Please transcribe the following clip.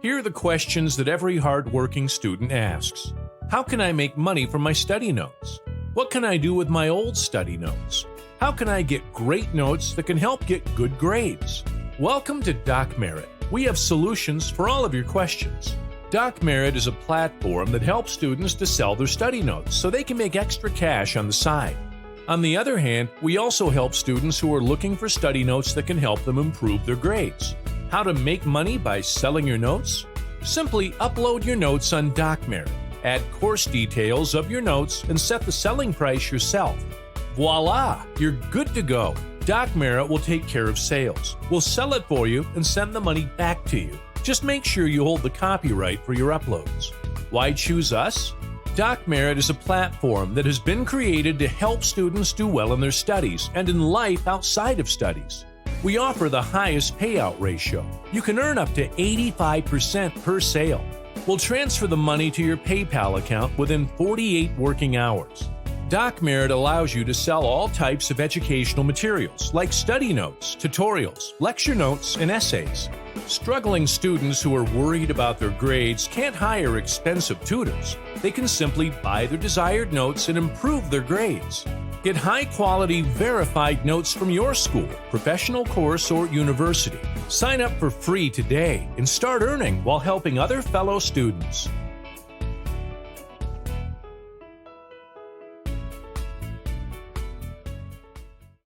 Here are the questions that every hard-working student asks. How can I make money from my study notes? What can I do with my old study notes? How can I get great notes that can help get good grades? Welcome to DocMerit. We have solutions for all of your questions. DocMerit is a platform that helps students to sell their study notes so they can make extra cash on the side. On the other hand, we also help students who are looking for study notes that can help them improve their grades. How to make money by selling your notes? Simply upload your notes on DocMerit, add course details of your notes, and set the selling price yourself. Voila! You're good to go. DocMerit will take care of sales. We'll sell it for you and send the money back to you. Just make sure you hold the copyright for your uploads. Why choose us? DocMerit is a platform that has been created to help students do well in their studies and in life outside of studies. We offer the highest payout ratio. You can earn up to 85% per sale. We'll transfer the money to your PayPal account within 48 working hours. DocMerit allows you to sell all types of educational materials like study notes, tutorials, lecture notes, and essays. Struggling students who are worried about their grades can't hire expensive tutors. They can simply buy their desired notes and improve their grades. Get high-quality, verified notes from your school, professional course, or university. Sign up for free today and start earning while helping other fellow students.